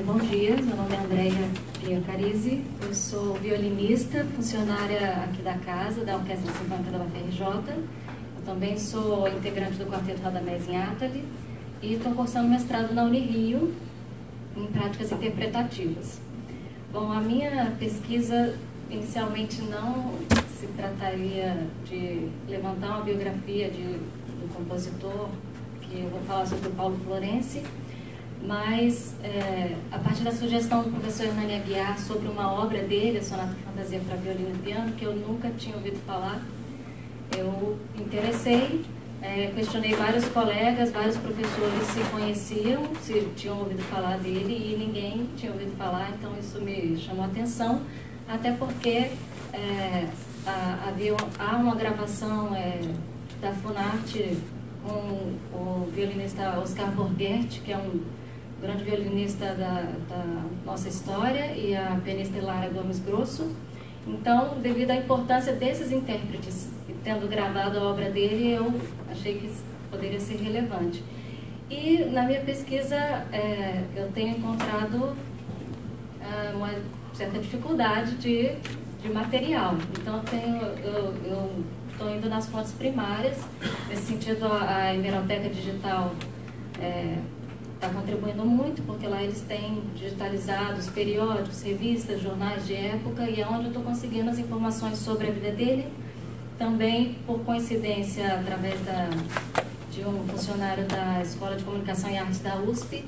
bom dia. Meu nome é Andréia Pia Carizzi, eu sou violinista, funcionária aqui da casa, da Orquestra Sinfônica da UFRJ. Eu também sou integrante do Quarteto Radamés em Atali e estou cursando mestrado na Unirio em práticas interpretativas. Bom, a minha pesquisa inicialmente não se trataria de levantar uma biografia do compositor, que eu vou falar sobre o Paulo Florenzi, mas a partir da sugestão do professor Hernani Aguiar sobre uma obra dele, a Sonata de Fantasia para Violino e Piano, que eu nunca tinha ouvido falar, eu me interessei, questionei vários colegas, vários professores se conheciam, se tinham ouvido falar dele, e ninguém tinha ouvido falar, então isso me chamou a atenção, até porque há uma gravação da Funarte com o violinista Oscar Borghetti, que é um grande violinista da nossa história, e a pianista Lara Gomes Grosso. Então, devido à importância desses intérpretes, e tendo gravado a obra dele, eu achei que poderia ser relevante. E na minha pesquisa, eu tenho encontrado uma certa dificuldade de material. Então, eu estou indo nas fontes primárias. Nesse sentido, a Hemeroteca Digital está contribuindo muito, porque lá eles têm digitalizados periódicos, revistas, jornais de época, e é onde eu estou conseguindo as informações sobre a vida dele. Também, por coincidência, através de um funcionário da Escola de Comunicação e Artes da USP,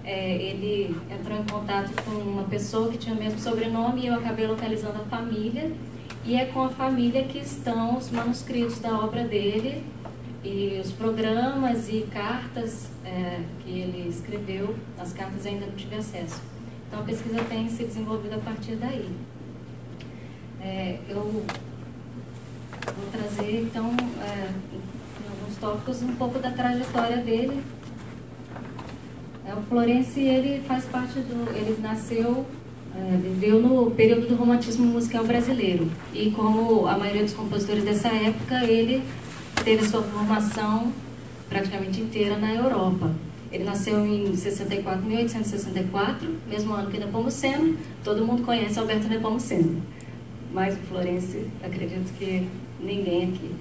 ele entrou em contato com uma pessoa que tinha o mesmo sobrenome, e eu acabei localizando a família, e é com a família que estão os manuscritos da obra dele, e os programas e cartas que ele escreveu. As cartas ainda não tive acesso. Então a pesquisa tem se desenvolvido a partir daí. Eu vou trazer então em alguns tópicos um pouco da trajetória dele. O Florenzi, ele faz parte ele nasceu, viveu no período do romantismo musical brasileiro, e como a maioria dos compositores dessa época, ele teve sua formação praticamente inteira na Europa. Ele nasceu em 1864, mesmo ano que Nepomuceno. Todo mundo conhece Alberto Nepomuceno, mas o Florenzi, acredito que ninguém aqui.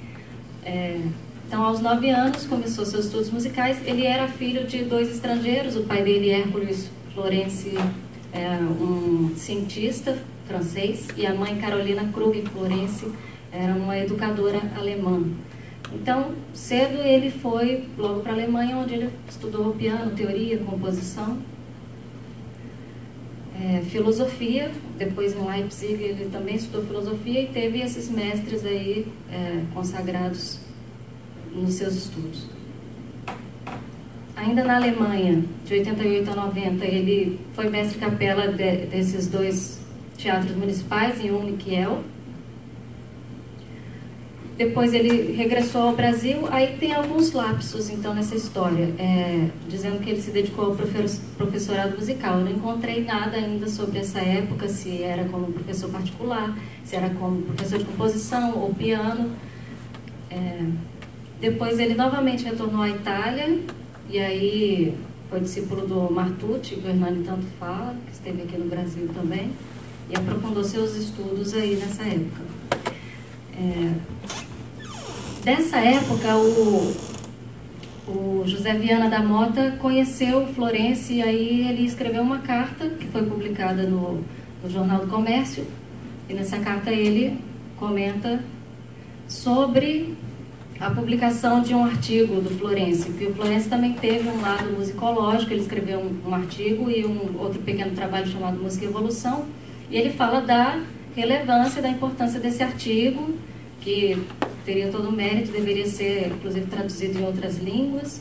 Então, aos 9 anos, começou seus estudos musicais. Ele era filho de 2 estrangeiros. O pai dele, Hércules Florenzi, um cientista francês, e a mãe, Carolina Krug Florenzi, era uma educadora alemã. Então, cedo ele foi logo para a Alemanha, onde ele estudou piano, teoria, composição, filosofia. Depois, em Leipzig, ele também estudou filosofia e teve esses mestres aí consagrados nos seus estudos. Ainda na Alemanha, de 88 a 90, ele foi mestre-capela desses 2 teatros municipais, em Ulm e Kiel. Depois ele regressou ao Brasil. Aí tem alguns lapsos, então, nessa história, dizendo que ele se dedicou ao professorado musical. Eu não encontrei nada ainda sobre essa época, se era como professor particular, se era como professor de composição ou piano. Depois ele novamente retornou à Itália, e aí foi discípulo do Martucci, que o Hernani tanto fala, que esteve aqui no Brasil também, e aprofundou seus estudos aí nessa época. Dessa época, o José Viana da Mota conheceu o Florenzi, e aí ele escreveu uma carta que foi publicada no Jornal do Comércio, e nessa carta ele comenta sobre a publicação de um artigo do Florenzi, porque o Florenzi também teve um lado musicológico. Ele escreveu um artigo e um outro pequeno trabalho chamado Música e Evolução, e ele fala da relevância, da importância desse artigo, que teria todo o mérito, deveria ser, inclusive, traduzido em outras línguas,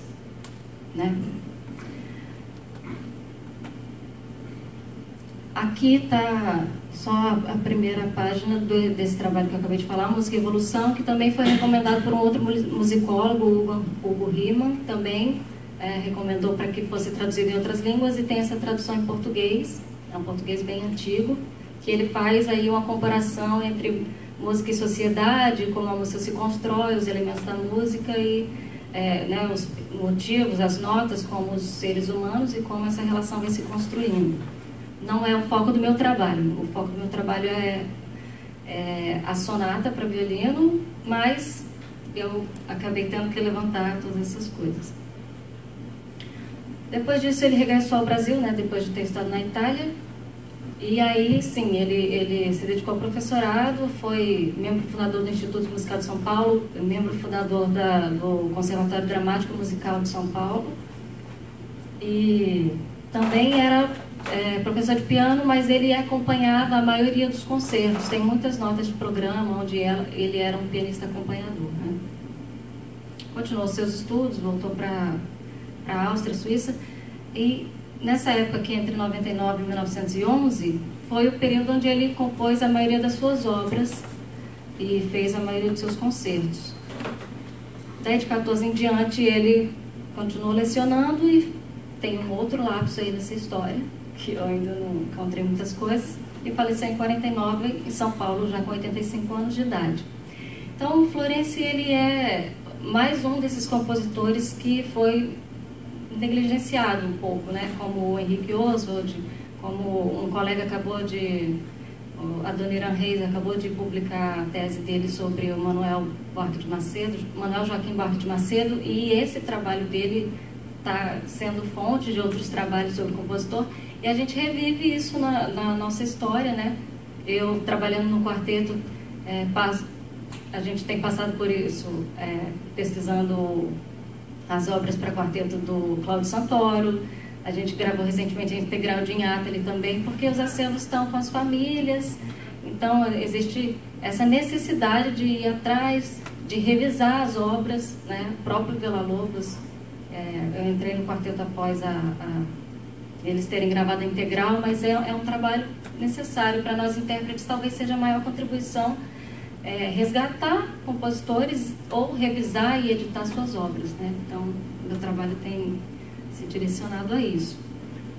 né? Aqui está só a primeira página desse trabalho que eu acabei de falar, Música e Evolução, que também foi recomendado por um outro musicólogo, Hugo Riemann, também recomendou para que fosse traduzido em outras línguas, e tem essa tradução em português, é um português bem antigo, que ele faz aí uma comparação entre música e sociedade, como a música se constrói, os elementos da música, e né, os motivos, as notas, como os seres humanos e como essa relação vem se construindo. Não é o foco do meu trabalho. O foco do meu trabalho é a sonata para violino, mas eu acabei tendo que levantar todas essas coisas. Depois disso ele regressou ao Brasil, né, depois de ter estado na Itália, e aí sim, ele se dedicou ao professorado, foi membro fundador do Instituto Musical de São Paulo, membro fundador do Conservatório Dramático Musical de São Paulo, e também era professor de piano, mas ele acompanhava a maioria dos concertos. Tem muitas notas de programa onde ele era um pianista acompanhador, né? Continuou seus estudos, voltou para a Áustria, Suíça, e nessa época aqui, entre 99 e 1911, foi o período onde ele compôs a maioria das suas obras e fez a maioria dos seus concertos. Daí de 14 em diante ele continuou lecionando e tem um outro lapso aí nessa história, que eu ainda não encontrei muitas coisas, e faleceu em 49 em São Paulo, já com 85 anos de idade. Então o Florenzi, ele é mais um desses compositores que foi negligenciado um pouco, né? Como o Henrique Oswald, como um colega Adoniran Reis acabou de publicar a tese dele sobre o Manuel Joaquim Buarque de Macedo, e esse trabalho dele está sendo fonte de outros trabalhos sobre o compositor, e a gente revive isso na nossa história, né? Eu, trabalhando no quarteto, a gente tem passado por isso, pesquisando as obras para quarteto do Cláudio Santoro. A gente gravou recentemente a Integral de Inátali também, porque os acervos estão com as famílias. Então, existe essa necessidade de ir atrás, de revisar as obras, né? O próprio Villa-Lobos, eu entrei no quarteto após eles terem gravado a Integral, mas é um trabalho necessário para nós intérpretes. Talvez seja a maior contribuição, resgatar compositores ou revisar e editar suas obras, né? Então, meu trabalho tem se direcionado a isso.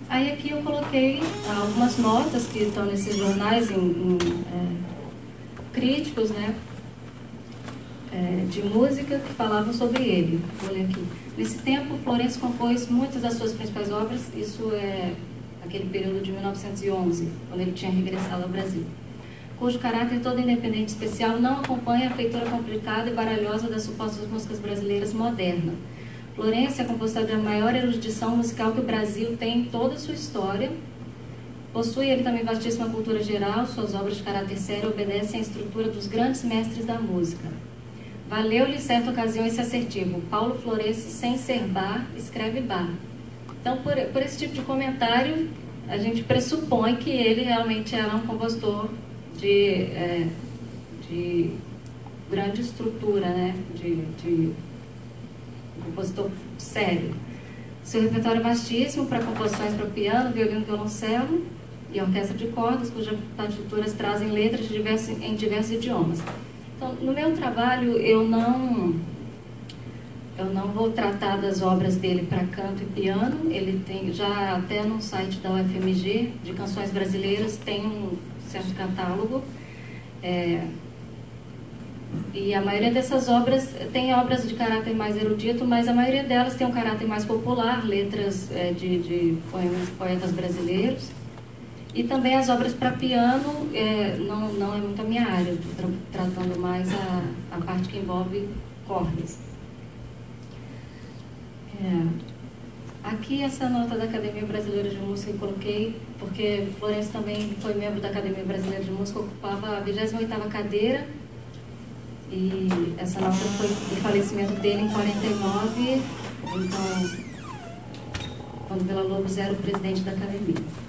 Aí aqui eu coloquei algumas notas que estão nesses jornais críticos, né, de música, que falavam sobre ele. Vou ler aqui. Nesse tempo, Florenzi compôs muitas das suas principais obras. Isso é aquele período de 1911, quando ele tinha regressado ao Brasil, cujo caráter todo independente e especial não acompanha a feitura complicada e baralhosa das supostas músicas brasileiras modernas. Florenzi é compositor da maior erudição musical que o Brasil tem em toda a sua história. Possui ele também vastíssima cultura geral, suas obras de caráter sério obedecem à estrutura dos grandes mestres da música. Valeu-lhe certa ocasião esse assertivo: Paulo Florenzi, sem ser bar, escreve bar. Então, por esse tipo de comentário, a gente pressupõe que ele realmente era um compositor de grande estrutura, né? de compositor sério. Seu repertório é vastíssimo para composições para piano, violino, violoncelo e orquestra de cordas, cujas partituras trazem letras em diversos idiomas. Então, no meu trabalho, eu não vou tratar das obras dele para canto e piano. Ele tem, já até no site da UFMG, de canções brasileiras, tem um certo catálogo. E a maioria dessas obras tem obras de caráter mais erudito, mas a maioria delas tem um caráter mais popular, letras de poetas brasileiros. E também as obras para piano não é muito a minha área, eu estou tratando mais a parte que envolve cordas. Aqui essa nota da Academia Brasileira de Música eu coloquei, porque Florenzi também foi membro da Academia Brasileira de Música, ocupava a 28ª cadeira, e essa nota foi do falecimento dele em 49, então, quando Villa-Lobos era o presidente da Academia.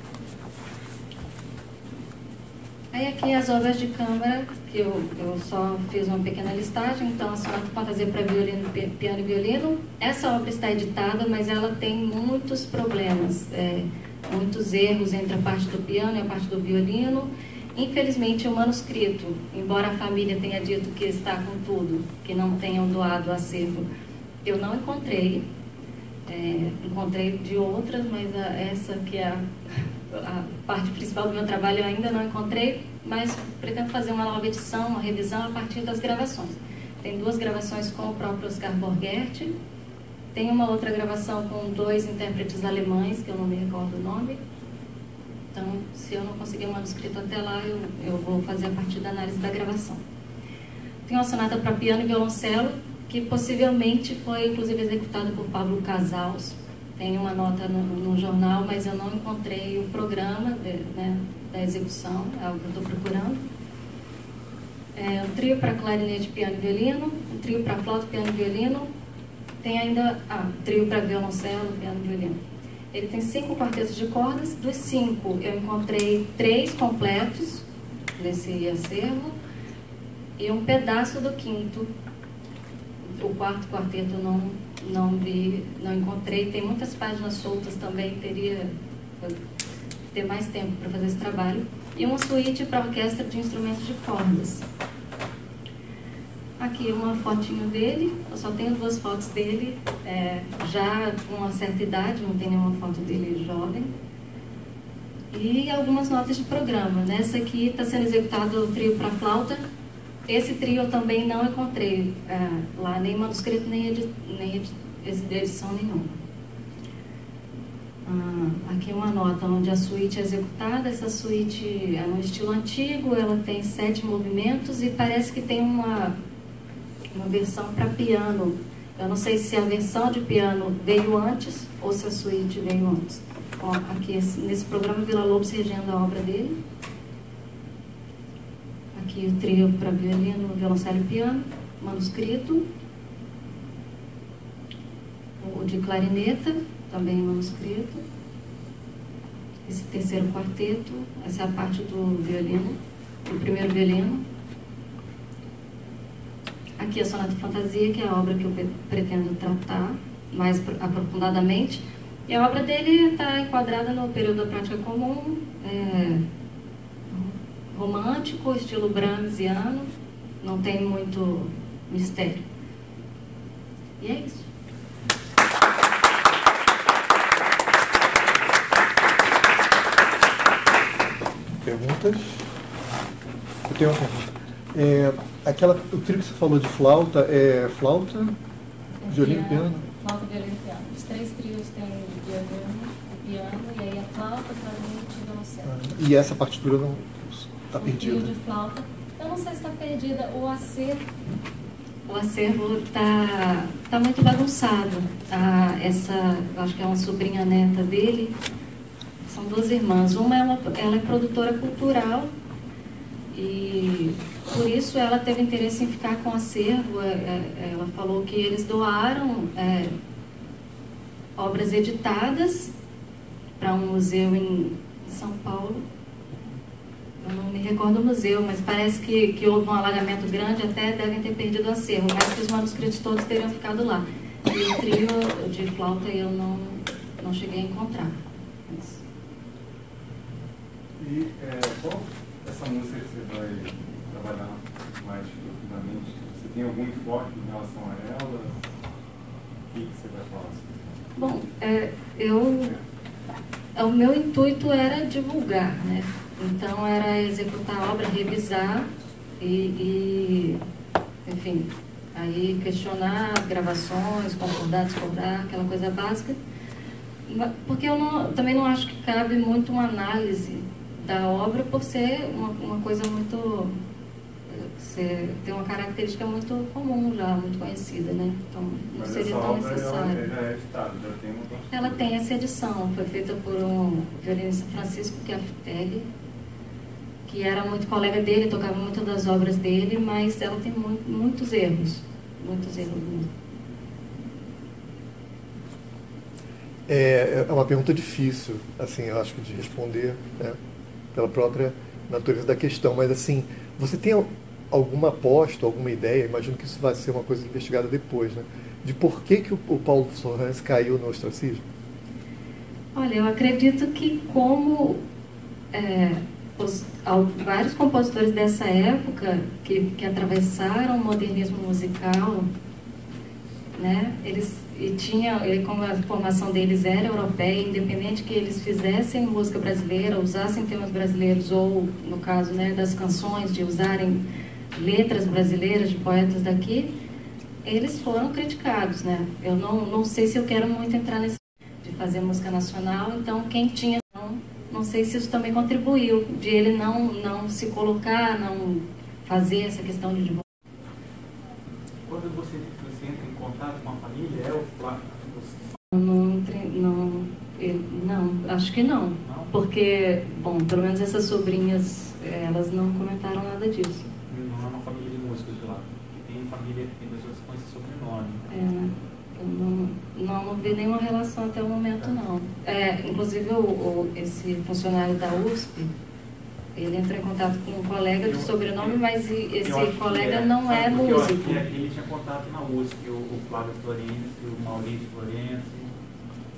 Aí aqui as obras de câmara, que eu só fiz uma pequena listagem. Então, a Sonata Fantasia para violino, piano e violino. Essa obra está editada, mas ela tem muitos problemas, muitos erros entre a parte do piano e a parte do violino. Infelizmente, o manuscrito, embora a família tenha dito que está com tudo, que não tenham doado o acervo, eu não encontrei. Encontrei de outras, mas essa que é a parte principal do meu trabalho eu ainda não encontrei, mas pretendo fazer uma nova edição, uma revisão a partir das gravações. Tem 2 gravações com o próprio Oscar Borghetti Tem uma outra gravação com 2 intérpretes alemães, que eu não me recordo o nome. Então, se eu não conseguir o manuscrito até lá, eu vou fazer a partir da análise da gravação. Tem uma sonata para piano e violoncelo, que possivelmente foi, inclusive, executada por Pablo Casals. Tem uma nota no jornal, mas eu não encontrei o programa da execução, é o que eu estou procurando. Um trio para clarinete, piano e violino, um trio para flauta, piano e violino. Tem ainda trio para violoncelo, piano e violino. Ele tem 5 quartetos de cordas. Dos 5, eu encontrei 3 completos nesse acervo e um pedaço do 5º. O 4º quarteto não vi, não encontrei. Tem muitas páginas soltas também, teria ter mais tempo para fazer esse trabalho. E uma suíte para orquestra de instrumentos de cordas. Aqui uma fotinho dele, eu só tenho 2 fotos dele, já com uma certa idade, não tem nenhuma foto dele jovem. E algumas notas de programa. Nessa aqui está sendo executado o trio para flauta. Esse trio eu também não encontrei lá, nem manuscrito, nem edição nenhuma. Aqui uma nota onde a suíte é executada. Essa suíte é no estilo antigo, ela tem 7 movimentos e parece que tem uma versão para piano. Eu não sei se a versão de piano veio antes ou se a suíte veio antes. Ó, aqui nesse programa Villa-Lobos regendo a obra dele. Aqui o trio para violino, violoncelo e piano, manuscrito. O de clarineta, também manuscrito. Esse terceiro quarteto, essa é a parte do violino, do primeiro violino. Aqui a Sonata Fantasia, que é a obra que eu pretendo tratar mais aprofundadamente. E a obra dele está enquadrada no período da prática comum, romântico, estilo Brahmsiano, não tem muito mistério. E é isso. Perguntas? Eu tenho uma pergunta. O trio que você falou de flauta, é flauta, violino e piano? Flauta, violino e piano. Os 3 trios têm violino e piano, e aí a flauta, clarinete e violoncelo. E essa partitura não está perdida? O trio de flauta, eu não sei se está perdida. O acervo tá muito bagunçado. Eu acho que é uma sobrinha neta dele. São 2 irmãs. Uma ela é produtora cultural e por isso ela teve interesse em ficar com o acervo. Ela falou que eles doaram obras editadas para um museu em São Paulo. Eu não me recordo do museu, mas parece que houve um alagamento grande, até devem ter perdido o acervo, mas que os manuscritos todos teriam ficado lá. E o trio de flauta eu não cheguei a encontrar. Mas... E qual essa música que você vai trabalhar mais profundamente? Você tem algum enfoque em relação a ela? O que você vai falar sobre? Bom, o meu intuito era divulgar, né? Então era executar a obra, revisar e enfim, aí questionar as gravações, concordar, discordar, aquela coisa básica. Porque eu também não acho que cabe muito uma análise da obra por ser uma coisa muito... tem uma característica muito comum já, muito conhecida, né? Então não seria tão necessário. Ela é editada, já tem uma... Ela tem essa edição, foi feita por um violinista Francisco Chiaffelli, que era muito colega dele, tocava muito das obras dele, mas ela tem muitos erros. Muitos erros mesmo. É uma pergunta difícil, assim, eu acho que de responder, né, pela própria natureza da questão, mas assim, você tem alguma aposta, alguma ideia, imagino que isso vai ser uma coisa investigada depois, né, de por que o Paulo Sorrans caiu no ostracismo? Olha, eu acredito que como vários compositores dessa época que atravessaram o modernismo musical, né, como a formação deles era europeia, independente que eles fizessem música brasileira, usassem temas brasileiros ou, no caso, né, das canções, de usarem letras brasileiras de poetas daqui, eles foram criticados, né? Eu não sei se eu quero muito entrar nesse de fazer música nacional, então quem tinha não sei se isso também contribuiu de ele não se colocar, não fazer essa questão de divulgação. Quando você entra em contato com a família, é o Flávio? Não, acho que não. Porque, bom, pelo menos essas sobrinhas, elas não comentaram nada disso. Não é uma família de músicos de lá. Tem família, tem pessoas que conhecem sobrenome. Eu não vi nenhuma relação até o momento, não. Inclusive, esse funcionário da USP, ele entrou em contato com um colega de sobrenome, mas esse colega não é músico. Ele tinha contato na USP, o Flávio Florencio, o Maurício Florencio,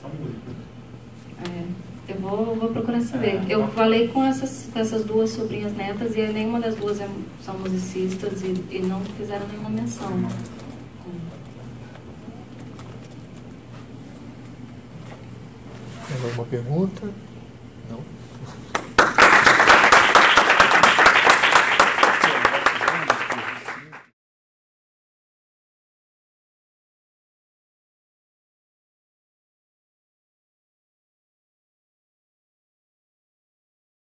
são músicos. Eu vou procurar saber. Eu falei com essas duas sobrinhas netas e nenhuma das duas são musicistas e não fizeram nenhuma menção. Mais alguma pergunta?